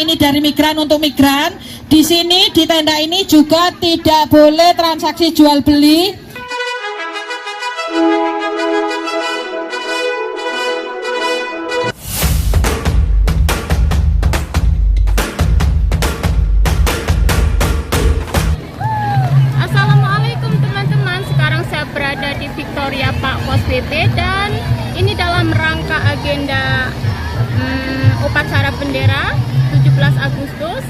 ini dari migran untuk migran. Di sini di tenda ini juga tidak boleh transaksi jual beli. Assalamualaikum teman-teman, sekarang saya berada di Victoria Pak Pos PP dan ini dalam rangka agenda upacara bendera 17 Agustus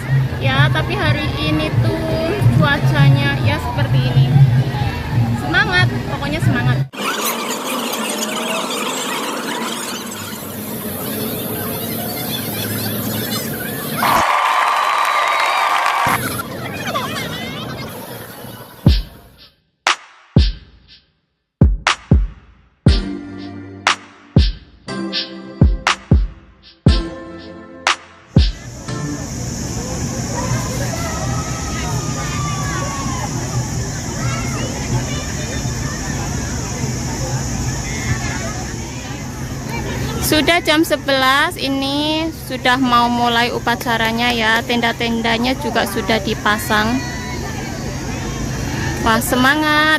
ya, tapi hari ini tuh cuacanya ya seperti ini. Semangat, pokoknya semangat. Sudah jam 11, ini sudah mau mulai upacaranya ya. Tenda-tendanya juga sudah dipasang. Wah, semangat.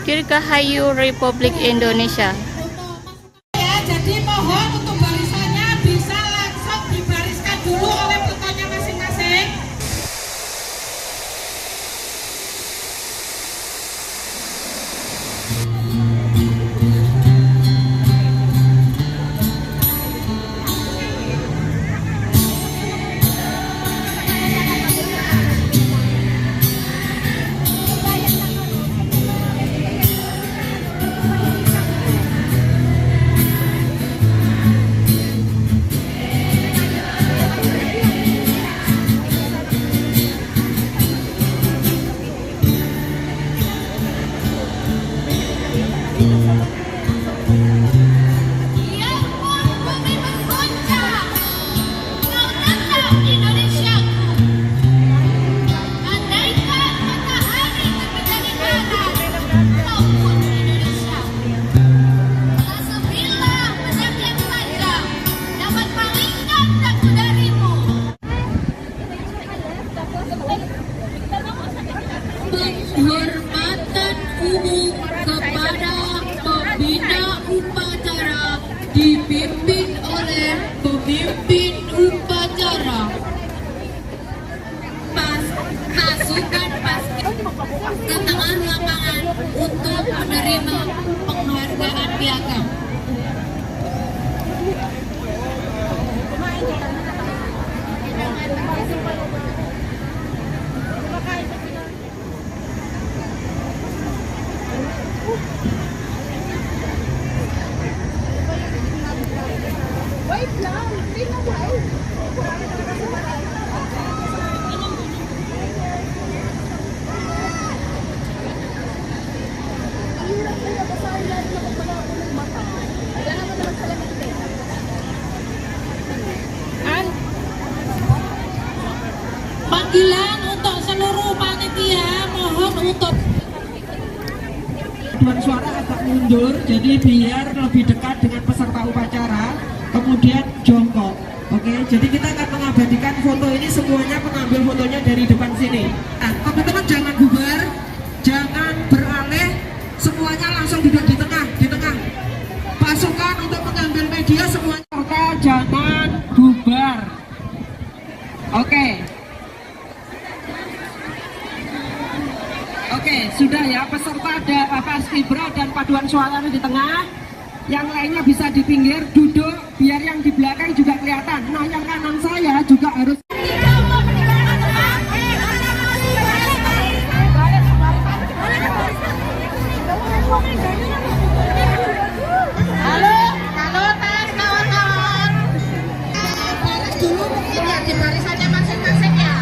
Dirgahayu Republik Indonesia. Ya, jadi mohon untuk barisannya bisa langsung dibariskan dulu oleh fotonya masing-masing. Penghormatan umum kepada pembina upacara dipimpin oleh pemimpin upacara. Pasukan ke tengah lapangan untuk menerima penghargaan piagam. Panggilan untuk seluruh panitia, mohon untuk paduan suara agak mundur, jadi biar lebih dekat dengan peserta upacara, kemudian jongkok. Oke, jadi kita akan mengabadikan foto ini, semuanya mengambil fotonya dari depan sini. Nah, teman-teman jangan bubar, jangan beralih, semuanya langsung duduk di tengah, Pasukan untuk mengambil media semuanya, jangan bubar. Oke. Oke, sudah ya, peserta ada paskibra dan paduan suara di tengah, yang lainnya bisa di pinggir, duduk biar yang di belakang juga kelihatan. Nah, yang kanan saya juga harus halo tes kawan-kawan. Baris dulu ya, di barisannya masing-masing ya.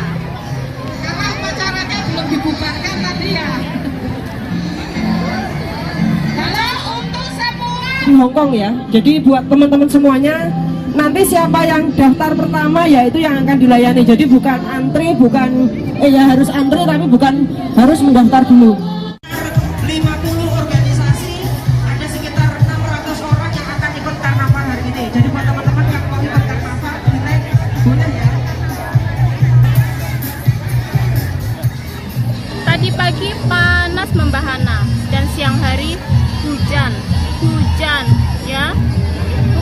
Karena upacaranya belum dibubarkan tadi ya. Halo untuk semua di Hongkong ya. Jadi buat teman-teman semuanya, nanti siapa yang daftar pertama ya itu yang akan dilayani. Jadi bukan antri, ya harus antri tapi bukan harus mendaftar dulu. 50 organisasi, ada sekitar 600 orang yang akan ikut karnaval hari ini. Jadi buat teman-teman yang mau ikut karnaval, boleh ya. bahana, dan siang hari hujan ya.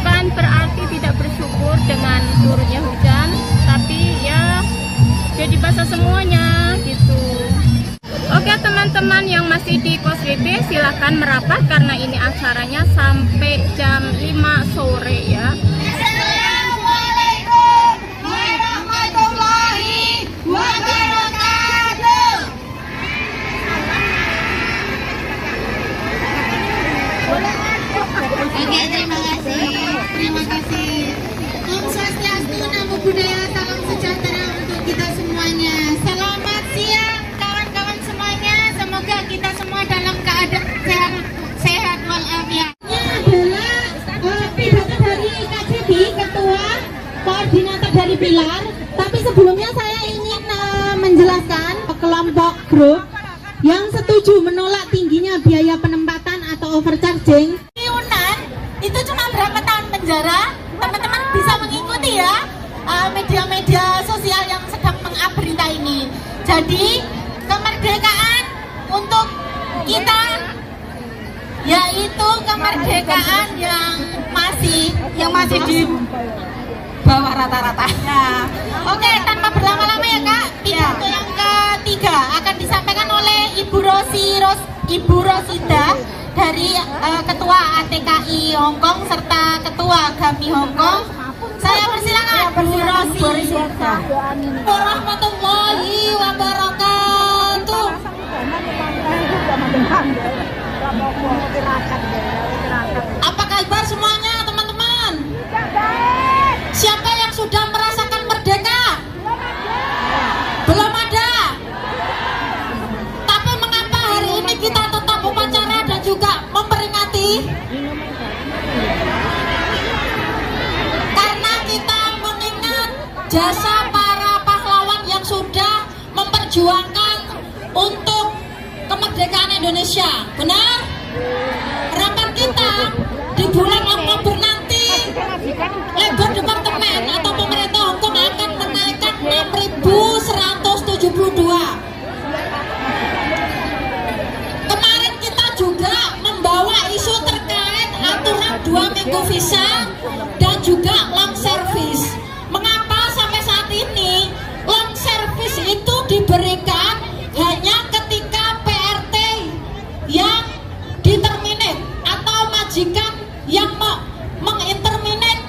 Bukan berarti tidak bersyukur dengan turunnya hujan, tapi ya jadi basah semuanya gitu. Oke teman-teman yang masih di KOSWB silahkan merapat karena ini acaranya sampai jam 5 sore ya. Assalamualaikum warahmatullahi wabarakatuh. Oke, terima kasih. Om Swastiastu, Namo Buddhaya, salam sejahtera untuk kita semuanya. Selamat siang kawan-kawan semuanya. Semoga kita semua dalam keadaan sehat walafiat. Ini adalah pidato dari KCB, Ketua Koordinator dari Pilar. Tapi sebelumnya saya ingin menjelaskan kelompok grup yang setuju menolak tingginya biaya penempatan atau overcharging. Itu cuma berapa tahun penjara? Teman-teman bisa mengikuti ya media-media sosial yang sedang meng-up berita ini. Jadi kemerdekaan untuk kita yaitu kemerdekaan yang masih di bawah rata-rata. Ya. Oke, tanpa berlama-lama ya Kak, pidato yang ketiga akan disampaikan oleh Ibu Rosida dari Ketua ATKI Hongkong serta Ketua GAMI Hongkong. Saya persilakan Bu Rosida. Warahmatullahi wabarakatuh. Apa kabar semuanya teman-teman? Siapa yang sudah merasakan merdeka? Belum ada. Tapi mengapa hari ini kita tetap upacara dan juga memperingati? Karena kita mengingat jasa para pahlawan yang sudah memperjuangkan untuk kemerdekaan Indonesia. Benar? Harapan kita di bulan Oktober nanti Labor Departemen atau pemerintah Hongkong akan menaikkan 6.172. Kemarin kita juga membawa isu terkait aturan 2 minggu visa dan juga long service. Mengapa sampai saat ini long service itu diberikan hanya ketika PRT yang diterminate atau majikan yang menginterminate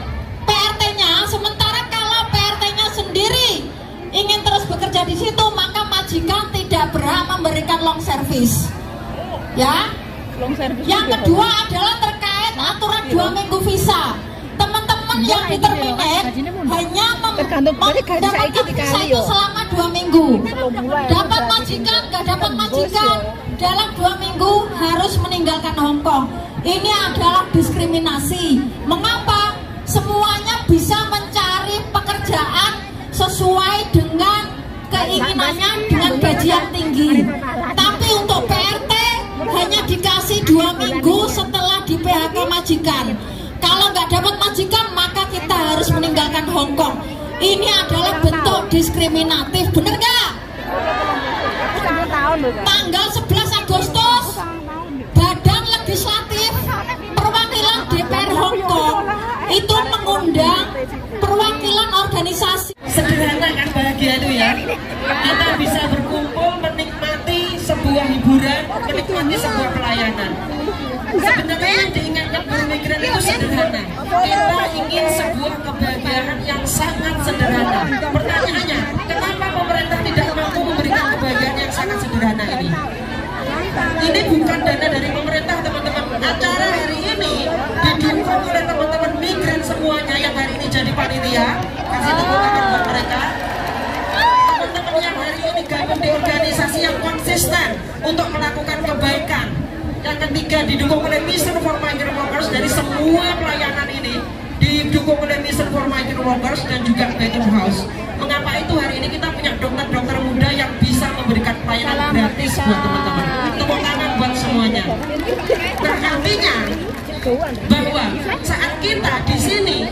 PRT-nya, sementara kalau PRT-nya sendiri ingin terus bekerja di situ, maka majikan tidak berhak memberikan long service. Ya. Yang kedua adalah terkait aturan 2 minggu visa. Teman-teman yang diterminate hanya mendapatkan visa itu selama 2 minggu. Dapat majikan, nggak dapat majikan, dalam 2 minggu harus meninggalkan Hongkong. Ini adalah diskriminasi. Mengapa? Semuanya bisa mencari pekerjaan sesuai dengan keinginannya dengan gaji yang tinggi. Tapi untuk PRT hanya dikasih 2 minggu setelah di PHK majikan. Kalau nggak dapat majikan maka kita harus meninggalkan Hongkong. Ini adalah bentuk diskriminatif, bener nggak? Tanggal 11 Agustus Badan Legislatif Perwakilan DPR Hongkong itu mengundang perwakilan organisasi. Sederhana kan bahagia itu ya. Kita bisa berkumpul menikmati sebuah hiburan, menikmati sebuah pelayanan. Sebenarnya yang diingatkan buruh migran itu sederhana. Kita ingin sebuah kebahagiaan yang sangat sederhana. Pertanyaannya, kenapa pemerintah tidak mampu memberikan kebahagiaan yang sangat sederhana ini? Ini bukan dana dari pemerintah teman-teman. Acara hari ini didukung oleh teman-teman migran semuanya yang hari ini jadi panitia. Kasih tepuk tangan buat mereka. Teman-teman yang hari ini gabung di organisasi yang konsisten untuk melakukan kebaikan. Yang ketiga didukung oleh Mission for Migrant Workers. Dari semua pelayanan ini didukung oleh Mission for Migrant Workers dan juga Better House. Mengapa itu hari ini kita punya dokter-dokter muda yang bisa memberikan pelayanan gratis buat teman-teman. Tepuk tangan buat semuanya. Nah, artinya bahwa saat kita di sini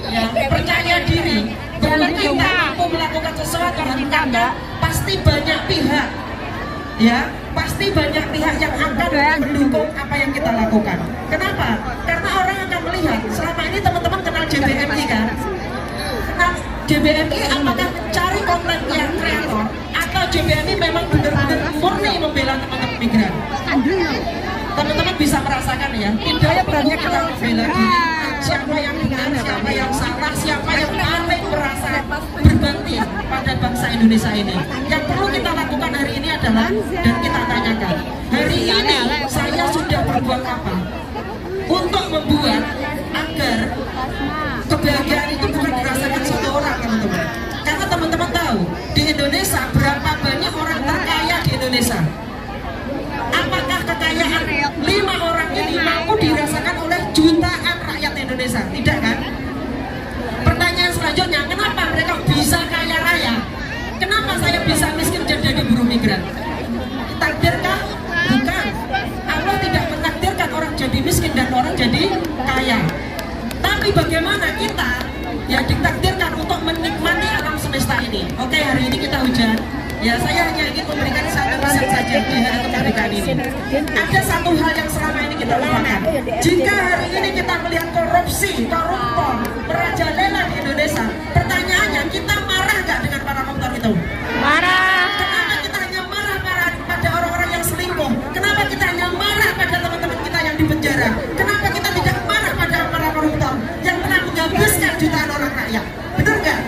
ya percaya diri bahwa kita mampu melakukan sesuatu, karena pasti banyak pihak ya pasti banyak pihak yang akan mendukung apa yang kita lakukan. Kenapa? Karena orang akan melihat selama ini teman-teman kenal JBMI kan? Kenal JBMI apakah mencari konten yang kreator atau JBMI memang benar-benar murni membela teman-teman migran? Teman-teman bisa merasakan ya, tidak perlu kita membela diri siapa yang benar, siapa yang salah, siapa yang paling merasa berbakti pada bangsa Indonesia ini. Yang perlu kita lakukan hari ini adalah, dan kita tanyakan, hari ini saya sudah berbuat apa untuk membuat agar kebahagiaan itu bukan dirasakan satu orang, teman-teman. Karena teman-teman tahu di Indonesia berapa banyak orang terkaya di Indonesia. Apakah kekayaan 5 orang ini mampu dirasakan oleh jutaan rakyat Indonesia? Tidak kan? Pertanyaan selanjutnya, kenapa mereka bisa kaya raya? Kenapa saya bisa miskin dan jadi buruh migran? Takdirkah? Bukan. Allah tidak mentakdirkan orang jadi miskin dan orang jadi kaya. Tapi bagaimana kita yang ditakdirkan untuk menikmati alam semesta ini? Oke, hari ini kita hujan. Ya, saya hanya ingin memberikan satu pesan saja di hari kemerdekaan ini. Ada satu hal yang selama ini kita lupakan. Jika hari ini kita melihat korupsi, koruptor, merajalela di Indonesia, pertanyaannya, kita marah nggak dengan para koruptor itu? Marah. Kenapa kita hanya marah pada orang-orang yang selingkuh? Kenapa kita hanya marah pada teman-teman kita yang di penjara? Kenapa kita tidak marah pada para koruptor yang telah menghabiskan jutaan orang rakyat? Betul nggak?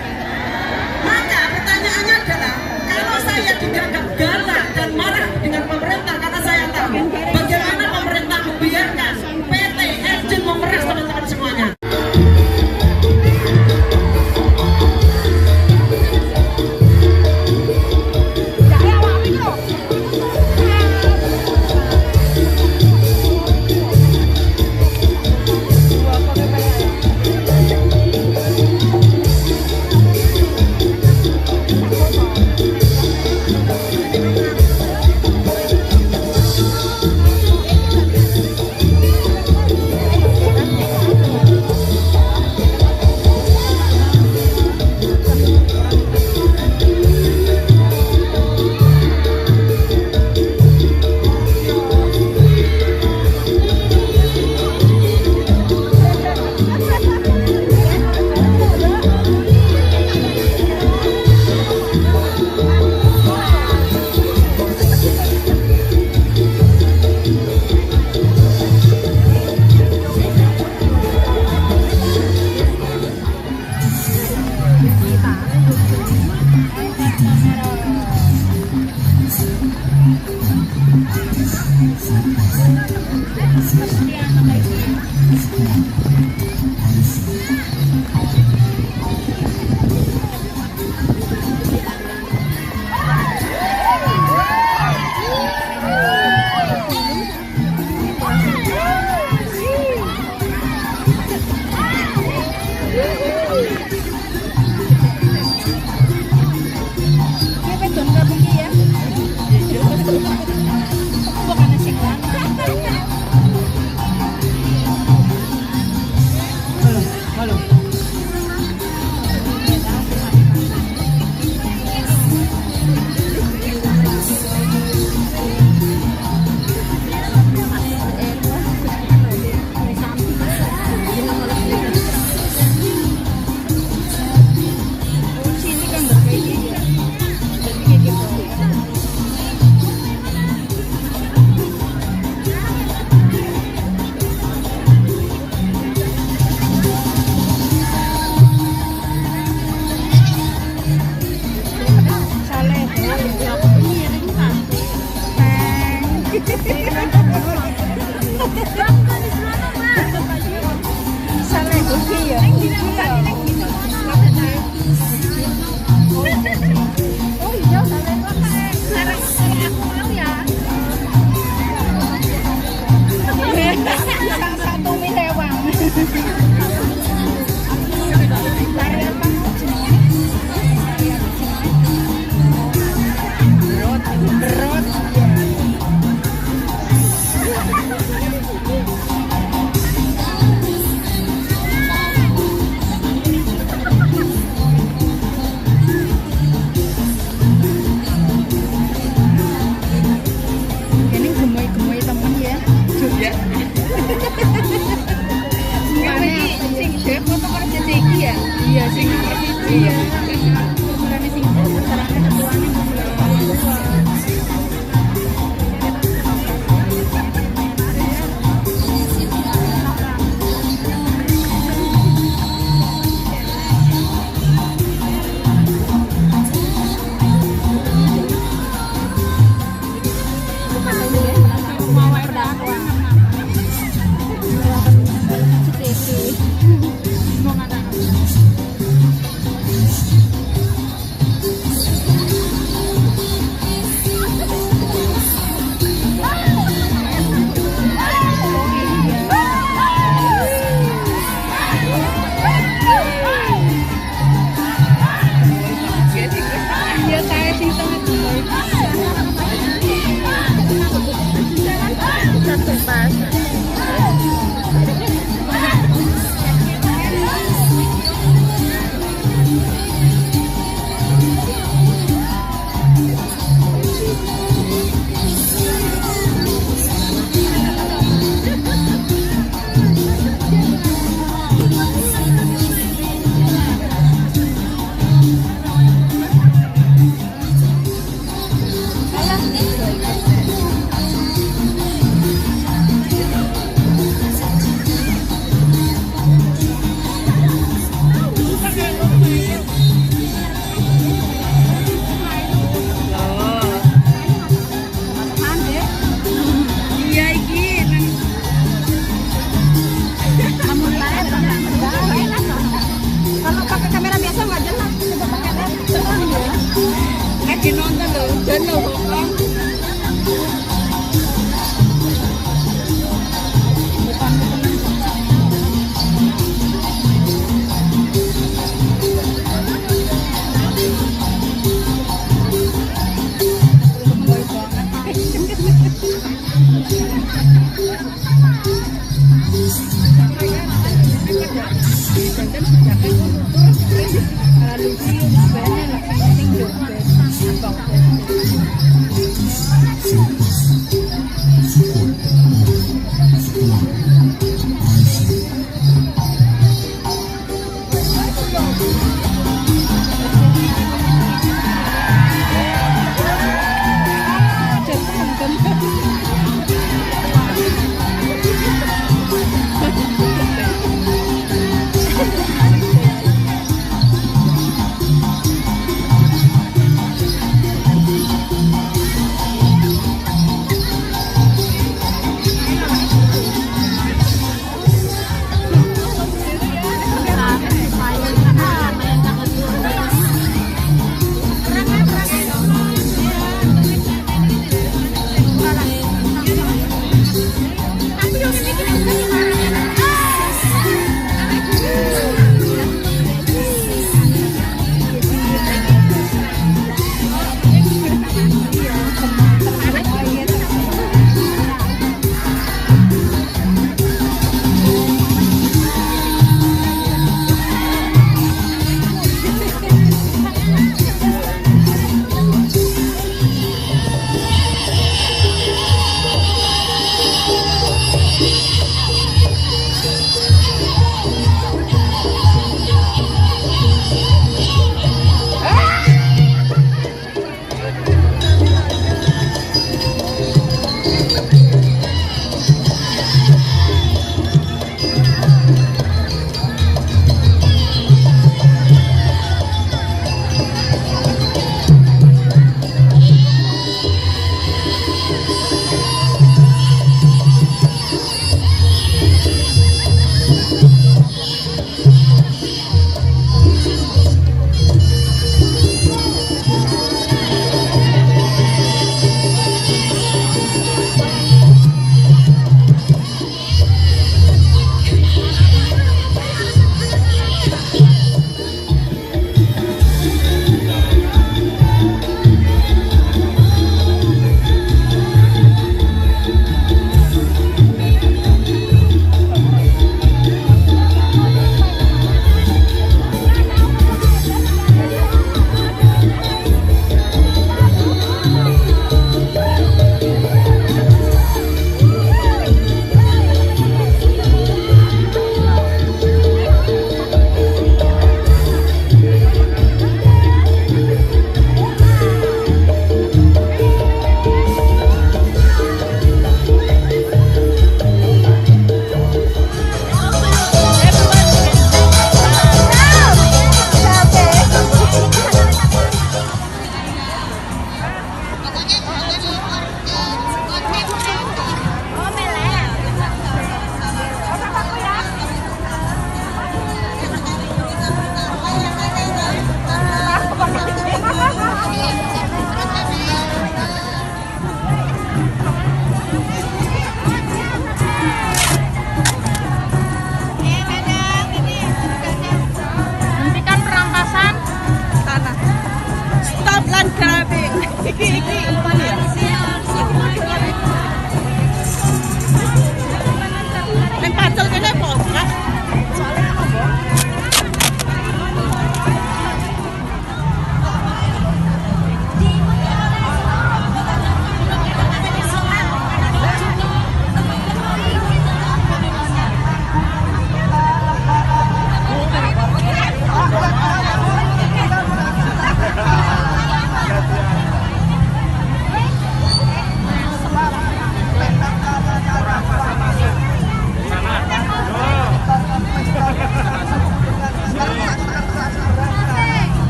Maka pertanyaannya adalah, kalau saya dianggap galak dan marah dengan pemerintah karena saya tahu bagaimana pemerintah membiarkan PT Erjun memeras teman-teman semuanya. Satu bahasa. Kalau pakai kamera biasa nggak jelas. Lagi nonton loh, dan loh.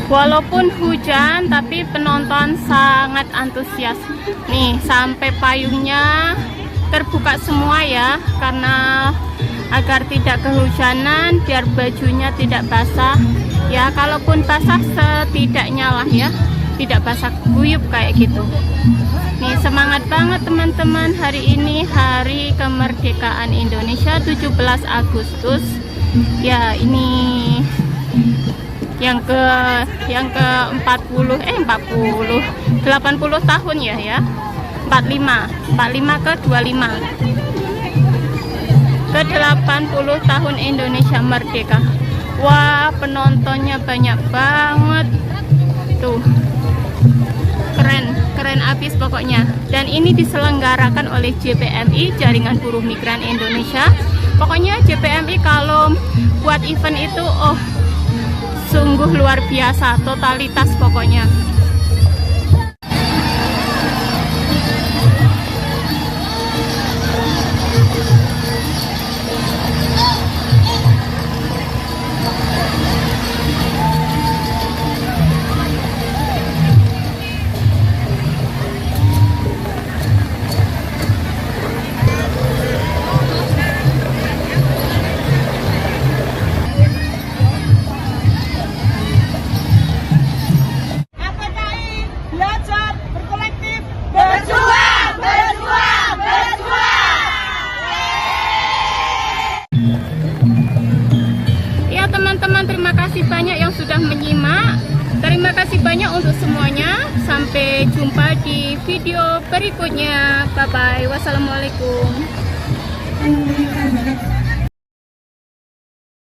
Walaupun hujan, tapi penonton sangat antusias. Nih, sampai payungnya terbuka semua ya, karena agar tidak kehujanan, biar bajunya tidak basah. Ya, kalaupun basah setidaknya lah ya, tidak basah guyup kayak gitu. Nih, semangat banget teman-teman, hari ini hari kemerdekaan Indonesia 17 Agustus. Ya, ini yang ke 80 tahun ya 45 ke 25 ke 80 tahun Indonesia merdeka. Wah, penontonnya banyak banget tuh, keren abis pokoknya. Dan ini diselenggarakan oleh JPMI, Jaringan Buruh Migran Indonesia. Pokoknya JPMI kalau buat event itu sungguh luar biasa, totalitas pokoknya. Teman-teman, terima kasih banyak yang sudah menyimak. Terima kasih banyak untuk semuanya. Sampai jumpa di video berikutnya. Bye bye. Wassalamualaikum.